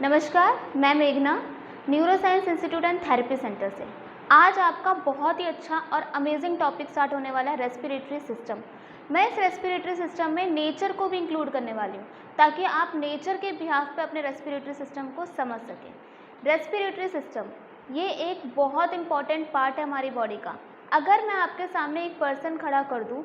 नमस्कार, मैं मेघना neuro science institute and therapy centre से। आज आपका बहुत ही अच्छा और अमेजिंग टॉपिक स्टार्ट होने वाला है रेस्पिरेटरी सिस्टम। मैं इस रेस्पिरेटरी सिस्टम में नेचर को भी इंक्लूड करने वाली हूँ ताकि आप नेचर के बिहाफ पे अपने रेस्पिरेटरी सिस्टम को समझ सकें। रेस्पिरेटरी सिस्टम ये एक बहुत इंपॉर्टेंट पार्ट है हमारी बॉडी का। अगर मैं आपके सामने एक पर्सन खड़ा कर दूँ,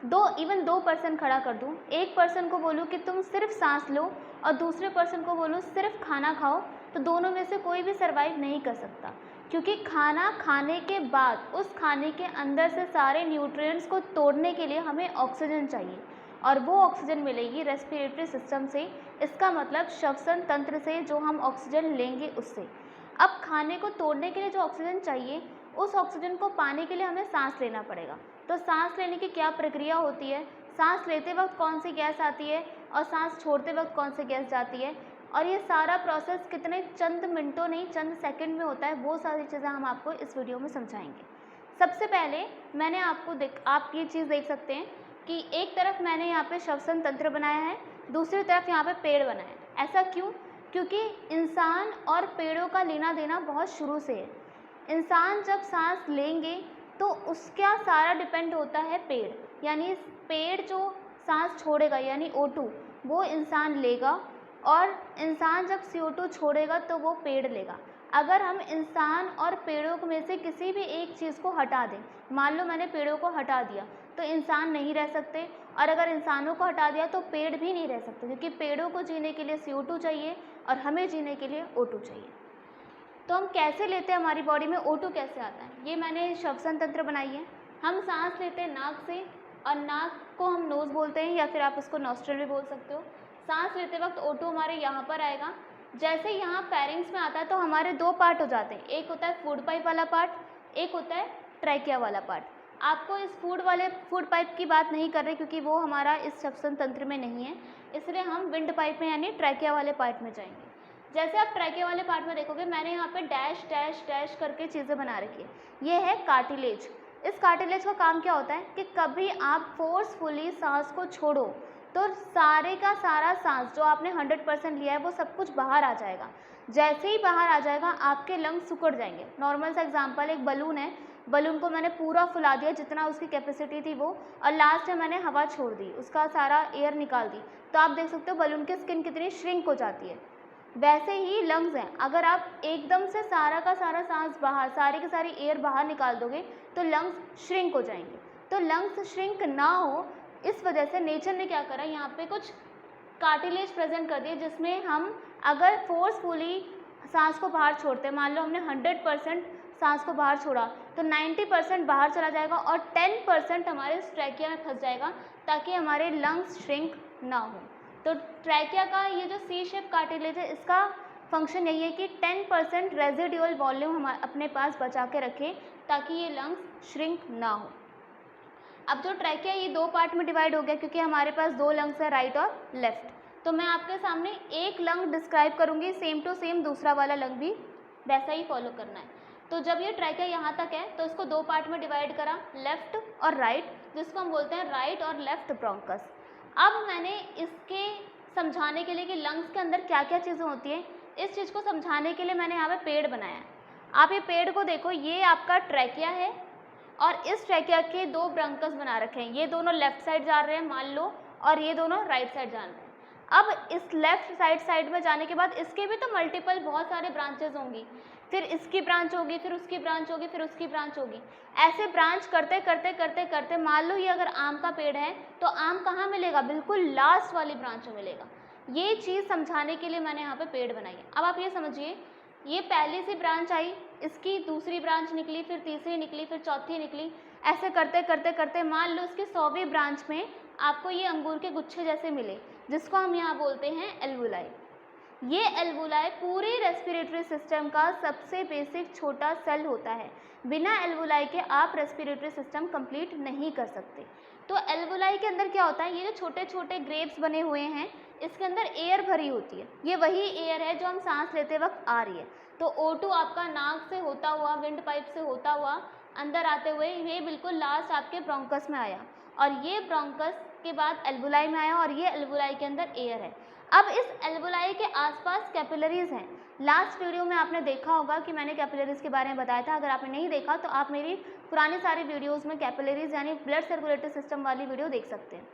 दो पर्सन खड़ा कर दूँ, एक पर्सन को बोलूँ कि तुम सिर्फ सांस लो और दूसरे पर्सन को बोलूँ सिर्फ खाना खाओ, तो दोनों में से कोई भी सर्वाइव नहीं कर सकता, क्योंकि खाना खाने के बाद उस खाने के अंदर से सारे न्यूट्रिएंट्स को तोड़ने के लिए हमें ऑक्सीजन चाहिए और वो ऑक्सीजन मिलेगी रेस्पिरेटरी सिस्टम से। इसका मतलब श्वसन तंत्र से जो हम ऑक्सीजन लेंगे उससे। अब खाने को तोड़ने के लिए जो ऑक्सीजन चाहिए, उस ऑक्सीजन को पाने के लिए हमें सांस लेना पड़ेगा। तो सांस लेने की क्या प्रक्रिया होती है, सांस लेते वक्त कौन सी गैस आती है और सांस छोड़ते वक्त कौन सी गैस जाती है, और ये सारा प्रोसेस कितने चंद मिनटों नहीं चंद सेकंड में होता है, वो सारी चीज़ें हम आपको इस वीडियो में समझाएंगे। सबसे पहले मैंने आप ये चीज़ देख सकते हैं कि एक तरफ मैंने यहाँ पे श्वसन तंत्र बनाया है, दूसरी तरफ यहाँ पे पेड़ बनाया है। ऐसा क्यों? क्योंकि इंसान और पेड़ों का लेना देना बहुत शुरू से है। इंसान जब सांस लेंगे तो उसका सारा डिपेंड होता है पेड़, यानी पेड़ जो सांस छोड़ेगा यानी O2 वो इंसान लेगा, और इंसान जब CO2 छोड़ेगा तो वो पेड़ लेगा। अगर हम इंसान और पेड़ों में से किसी भी एक चीज़ को हटा दें, मान लो मैंने पेड़ों को हटा दिया, तो इंसान नहीं रह सकते, और अगर इंसानों को हटा दिया तो पेड़ भी नहीं रह सकते, क्योंकि पेड़ों को जीने के लिए CO2 चाहिए और हमें जीने के लिए O2 चाहिए। तो हम कैसे लेते हैं, हमारी बॉडी में O2 कैसे आता है, ये मैंने श्वसन तंत्र बनाई है। हम सांस लेते हैं नाक से, और नाक को हम नोज़ बोलते हैं या फिर आप इसको नॉस्ट्रल भी बोल सकते हो। सांस लेते वक्त O2 हमारे यहाँ पर आएगा। जैसे यहाँ फेरिंग्स में आता है तो हमारे दो पार्ट हो जाते हैं, एक होता है फूड पाइप वाला पार्ट, एक होता है ट्रैकिया वाला पार्ट। आपको इस फूड पाइप की बात नहीं कर रहे क्योंकि वो हमारा इस श्वसन तंत्र में नहीं है, इसलिए हम विंड पाइप में यानी ट्रैकिया वाले पार्ट में जाएंगे। जैसे आप ट्रैकिया वाले पार्ट में देखोगे, मैंने यहाँ पे डैश डैश डैश करके चीज़ें बना रखी है, ये है कार्टिलेज। इस कार्टिलेज का काम क्या होता है कि कभी आप फोर्सफुली सांस को छोड़ो तो सारे का सारा सांस जो आपने 100% लिया है वो सब कुछ बाहर आ जाएगा। जैसे ही बाहर आ जाएगा आपके लंग्स सिकुड़ जाएंगे। नॉर्मल सा एग्जांपल, एक बलून है, बलून को मैंने पूरा फुला दिया जितना उसकी कैपेसिटी थी वो, और लास्ट में मैंने हवा छोड़ दी, उसका सारा एयर निकाल दी, तो आप देख सकते हो बलून की स्किन कितनी श्रिंक हो जाती है। वैसे ही लंग्स हैं, अगर आप एकदम से सारा का सारा सांस बाहर, सारी की सारी एयर बाहर निकाल दोगे तो लंग्स श्रिंक हो जाएंगे। तो लंग्स श्रिंक ना हो, इस वजह से नेचर ने क्या करा, यहाँ पे कुछ कार्टिलेज प्रेजेंट कर दिए, जिसमें हम अगर फोर्सफुली सांस को बाहर छोड़ते हैं, मान लो हमने 100% सांस को बाहर छोड़ा, तो 90% बाहर चला जाएगा और 10% हमारे ट्रैकिया में फंस जाएगा, ताकि हमारे लंग्स श्रिंक ना हो। तो ट्रैकिया का ये जो सी शेप कार्टिलेज है, इसका फंक्शन यही है कि 10% रेजिडुअल वॉल्यूम हम अपने पास बचा के रखें ताकि ये लंग्स श्रिंक ना हो। अब जो ट्रैकिया ये दो पार्ट में डिवाइड हो गया, क्योंकि हमारे पास दो लंग्स है, राइट और लेफ्ट। तो मैं आपके सामने एक लंग डिस्क्राइब करूँगी, सेम टू सेम दूसरा वाला लंग भी वैसा ही फॉलो करना है। तो जब ये ट्रैकिया यहाँ तक है तो इसको दो पार्ट में डिवाइड करा, लेफ्ट और राइट, जिसको हम बोलते हैं राइट और लेफ्ट ब्रोंकस। अब मैंने इसके समझाने के लिए कि लंग्स के अंदर क्या क्या चीज़ें होती हैं, इस चीज़ को समझाने के लिए मैंने यहाँ पे पेड़ बनाया है। आप ये पेड़ को देखो, ये आपका ट्रैकिया है और इस ट्रैकिया के दो ब्रोंकस बना रखे हैं, ये दोनों लेफ्ट साइड जा रहे हैं मान लो, और ये दोनों राइट साइड जा रहे हैं। अब इस लेफ्ट साइड में जाने के बाद इसके भी तो मल्टीपल बहुत सारे ब्रांचेज होंगी, फिर इसकी ब्रांच होगी, फिर उसकी ब्रांच होगी, फिर उसकी ब्रांच होगी, ऐसे ब्रांच करते करते करते करते मान लो ये अगर आम का पेड़ है तो आम कहाँ मिलेगा, बिल्कुल लास्ट वाली ब्रांच में मिलेगा। ये चीज़ समझाने के लिए मैंने यहाँ पे पेड़ बनाई है। अब आप ये समझिए, ये पहली सी ब्रांच आई, इसकी दूसरी ब्रांच निकली, फिर तीसरी निकली, फिर चौथी निकली, ऐसे करते करते करते मान लो इसकी 100वीं ब्रांच में आपको ये अंगूर के गुच्छे जैसे मिले, जिसको हम यहाँ बोलते हैं एल्वुलाई। ये एल्वुलाई पूरे रेस्पिरेटरी सिस्टम का सबसे बेसिक छोटा सेल होता है। बिना एल्वुलाई के आप रेस्पिरेटरी सिस्टम कंप्लीट नहीं कर सकते। तो एल्वुलाई के अंदर क्या होता है, ये जो छोटे छोटे ग्रेप्स बने हुए हैं, इसके अंदर एयर भरी होती है। ये वही एयर है जो हम सांस लेते वक्त आ रही है। तो O2 आपका नाक से होता हुआ, विंड पाइप से होता हुआ अंदर आते हुए ये बिल्कुल लास्ट आपके ब्रोंकस में आया, और ये ब्रोंकस के बाद एल्वुलाई में आया, और ये एल्वुलाई के अंदर एयर है। अब इस एल्वोलाई के आसपास कैपिलरीज हैं। लास्ट वीडियो में आपने देखा होगा कि मैंने कैपिलरीज के बारे में बताया था। अगर आपने नहीं देखा तो आप मेरी पुरानी सारी वीडियोस में कैपिलरीज यानी ब्लड सर्कुलेटरी सिस्टम वाली वीडियो देख सकते हैं।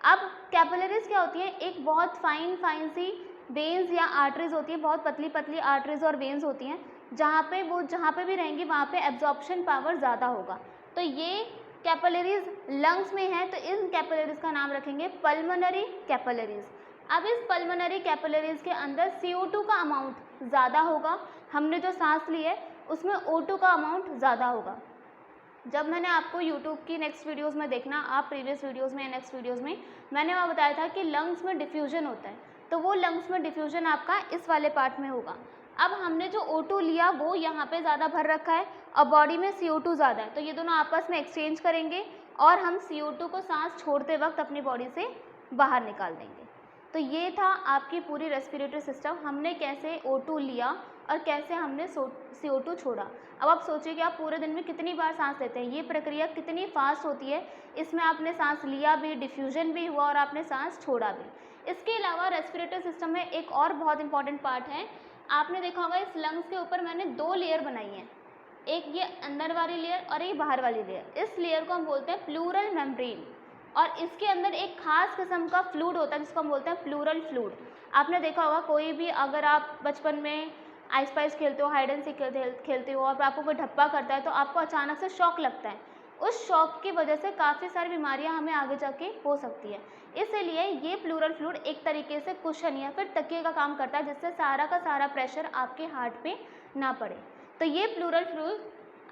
अब कैपिलरीज क्या होती है, एक बहुत फाइन सी वेन्स या आर्टरीज होती है, बहुत पतली पतली आर्टरीज और वेन्स होती हैं, जहाँ पे भी रहेंगी वहाँ पे एब्जॉर्प्शन पावर ज़्यादा होगा। तो ये कैपिलरीज लंग्स में है, तो इन कैपिलरीज का नाम रखेंगे पल्मोनरी कैपिलरीज। अब इस पल्मोनरी कैपिलरीज के अंदर CO2 का अमाउंट ज़्यादा होगा, हमने जो सांस ली है उसमें O2 का अमाउंट ज़्यादा होगा। जब मैंने आपको YouTube की नेक्स्ट वीडियोस में देखना, आप प्रीवियस वीडियोस में या नेक्स्ट वीडियोस में मैंने वहाँ बताया था कि लंग्स में डिफ्यूजन होता है, तो वो लंग्स में डिफ्यूजन आपका इस वाले पार्ट में होगा। अब हमने जो O2 लिया वो यहाँ पे ज़्यादा भर रखा है और बॉडी में CO2 ज़्यादा है, तो ये दोनों आपस में एक्सचेंज करेंगे और हम CO2 को सांस छोड़ते वक्त अपनी बॉडी से बाहर निकाल देंगे। तो ये था आपकी पूरी रेस्पिरेटरी सिस्टम, हमने कैसे O2 लिया और कैसे हमने CO2 छोड़ा। अब आप सोचिए कि आप पूरे दिन में कितनी बार सांस लेते हैं, ये प्रक्रिया कितनी फास्ट होती है। इसमें आपने सांस लिया भी, डिफ्यूजन भी हुआ और आपने सांस छोड़ा भी। इसके अलावा रेस्पिरेटरी सिस्टम में एक और बहुत इंपॉर्टेंट पार्ट है, आपने देखा होगा इस लंग्स के ऊपर मैंने 2 लेयर बनाई हैं, एक ये अंदर वाली लेयर और एक बाहर वाली लेयर। इस लेयर को हम बोलते हैं प्लूरल मेम्ब्रेन और इसके अंदर एक खास किस्म का फ्लूइड होता है जिसको हम बोलते हैं प्लूरल फ्लूइड। आपने देखा होगा कोई भी, अगर आप बचपन में आइस पाइस खेलते हो, हाइड एंड सीक खेलते हो और आपको कोई धप्पा करता है तो आपको अचानक से शॉक लगता है। उस शॉक की वजह से काफ़ी सारी बीमारियां हमें आगे जाके हो सकती है। इसलिए ये प्लूरल फ्लूइड एक तरीके से कुशन या फिर तकिए का काम करता है, जिससे सारा का सारा प्रेशर आपके हार्ट पे ना पड़े। तो ये प्लूरल फ्लूइड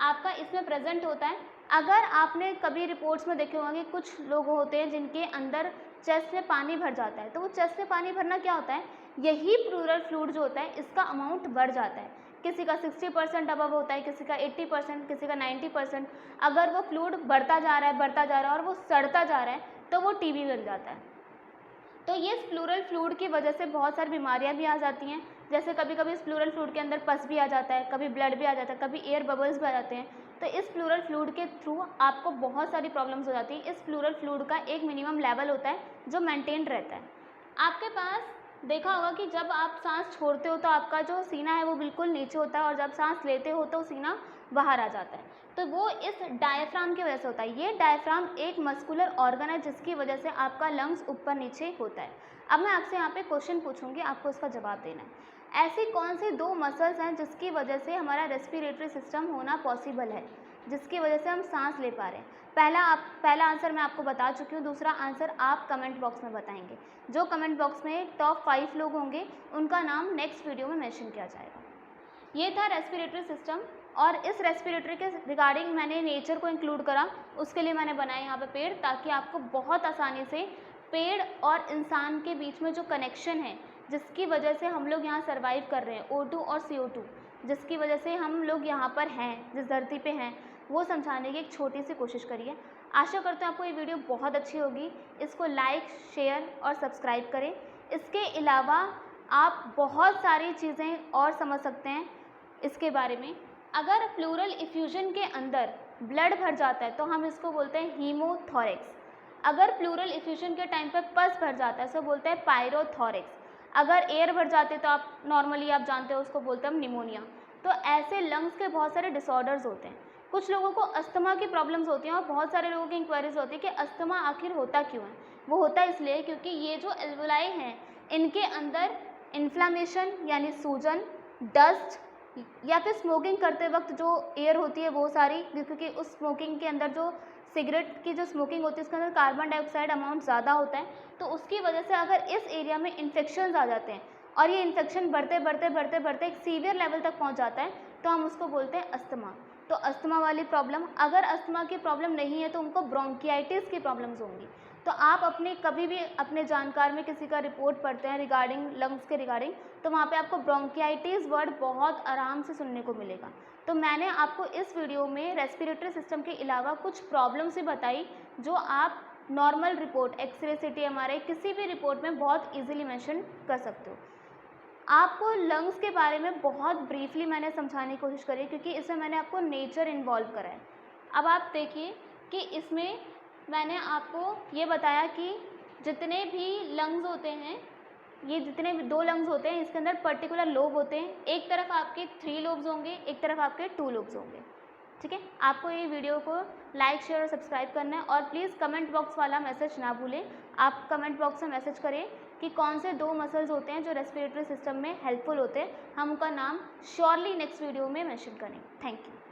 आपका इसमें प्रेजेंट होता है। अगर आपने कभी रिपोर्ट्स में देखे होंगे कुछ लोग होते हैं जिनके अंदर चेस्ट में पानी भर जाता है, तो वो चेस्ट में पानी भरना क्या होता है, यही प्लूरल फ्लूइड जो होता है इसका अमाउंट बढ़ जाता है। किसी का 60% अबव होता है, किसी का 80%, किसी का 90%। अगर वो फ्लूइड बढ़ता जा रहा है और वो सड़ता जा रहा है तो वो टीबी बन जाता है। तो ये प्लूरल फ्लूइड की वजह से बहुत सारी बीमारियां भी आ जाती हैं, जैसे कभी कभी इस प्लूरल फ्लूइड के अंदर पस भी आ जाता है, कभी ब्लड भी आ जाता है, कभी एयर बबल्स भी आ जाते हैं। तो इस प्लूरल फ्लूइड के थ्रू आपको बहुत सारी प्रॉब्लम्स हो जाती हैं। इस प्लूरल फ्लूइड का एक मिनिमम लेवल होता है जो मेंटेन रहता है। आपके पास देखा होगा कि जब आप सांस छोड़ते हो तो आपका जो सीना है वो बिल्कुल नीचे होता है और जब सांस लेते हो तो सीना बाहर आ जाता है, तो वो इस डायफ्राम की वजह से होता है। ये डायफ्राम एक मस्कुलर ऑर्गन है जिसकी वजह से आपका लंग्स ऊपर नीचे होता है। अब मैं आपसे यहाँ पे क्वेश्चन पूछूंगी, आपको इसका जवाब देना है। ऐसी कौन सी 2 मसल्स हैं जिसकी वजह से हमारा रेस्पिरेटरी सिस्टम होना पॉसिबल है, जिसकी वजह से हम सांस ले पा रहे हैं? पहला आंसर मैं आपको बता चुकी हूँ, दूसरा आंसर आप कमेंट बॉक्स में बताएंगे। जो कमेंट बॉक्स में टॉप 5 लोग होंगे उनका नाम नेक्स्ट वीडियो में मेंशन किया जाएगा। ये था रेस्पिरेटरी सिस्टम और इस रेस्पिरेटरी के रिगार्डिंग मैंने नेचर को इंक्लूड करा, उसके लिए मैंने बनाए यहाँ पे पेड़, ताकि आपको बहुत आसानी से पेड़ और इंसान के बीच में जो कनेक्शन है जिसकी वजह से हम लोग यहाँ सर्वाइव कर रहे हैं, O2 और CO2, जिसकी वजह से हम लोग यहाँ पर हैं, जिस धरती पे हैं, वो समझाने की एक छोटी सी कोशिश करिए। आशा करते हैं आपको ये वीडियो बहुत अच्छी होगी। इसको लाइक, शेयर और सब्सक्राइब करें। इसके अलावा आप बहुत सारी चीज़ें और समझ सकते हैं इसके बारे में। अगर प्लूरल इफ्यूजन के अंदर ब्लड भर जाता है तो हम इसको बोलते हैं हीमोथोरैक्स। अगर प्लूरल इफ्यूजन के टाइम पे पस भर जाता है तो बोलते हैं पायरोथोरैक्स। अगर एयर भर जाते तो आप नॉर्मली आप जानते हो उसको बोलते हैं निमोनिया। तो ऐसे लंग्स के बहुत सारे डिसऑर्डर्स होते हैं। कुछ लोगों को अस्थमा की प्रॉब्लम्स होती हैं और बहुत सारे लोगों की इंक्वायरीज होती है कि अस्थमा आखिर होता क्यों है। वो होता इसलिए क्योंकि ये जो एल्वोलाई हैं इनके अंदर इन्फ्लामेशन यानी सूजन, डस्ट या फिर स्मोकिंग करते वक्त जो एयर होती है वो सारी, क्योंकि उस स्मोकिंग के अंदर जो सिगरेट की जो स्मोकिंग होती है उसके अंदर कार्बन डाइऑक्साइड अमाउंट ज़्यादा होता है, तो उसकी वजह से अगर इस एरिया में इन्फेक्शन आ जाते हैं और ये इन्फेक्शन बढ़ते एक सीवियर लेवल तक पहुंच जाता है तो हम उसको बोलते हैं अस्थमा। तो अस्थमा वाली प्रॉब्लम, अगर अस्थमा की प्रॉब्लम नहीं है तो उनको ब्रोंकियाइटिस की प्रॉब्लम्स होंगी। तो आप अपने कभी भी अपने जानकार में किसी का रिपोर्ट पढ़ते हैं रिगार्डिंग लंग्स के रिगार्डिंग, तो वहाँ पे आपको ब्रोंकियाइटिस वर्ड बहुत आराम से सुनने को मिलेगा। तो मैंने आपको इस वीडियो में रेस्पिरेटरी सिस्टम के अलावा कुछ प्रॉब्लम्स ही बताई जो आप normal report, x ray, CT, MRI किसी भी रिपोर्ट में बहुत ईजिली मेंशन कर सकते हो। आपको लंग्स के बारे में बहुत ब्रीफली मैंने समझाने की कोशिश करी क्योंकि इसमें मैंने आपको नेचर इन्वॉल्व करा है। अब आप देखिए कि इसमें मैंने आपको ये बताया कि जितने भी लंग्स होते हैं ये जितने भी 2 लंग्स होते हैं इसके अंदर पर्टिकुलर लोब होते हैं। एक तरफ आपके 3 लोब्स होंगे, एक तरफ आपके 2 लोब्स होंगे। ठीक है, आपको ये वीडियो को लाइक शेयर और सब्सक्राइब करना है और प्लीज़ कमेंट बॉक्स वाला मैसेज ना भूलें। आप कमेंट बॉक्स में मैसेज करें कि कौन से 2 मसल्स होते हैं जो रेस्पिरेटरी सिस्टम में हेल्पफुल होते हैं। हम उनका नाम श्योरली नेक्स्ट वीडियो में मेंशन करें। Thank you.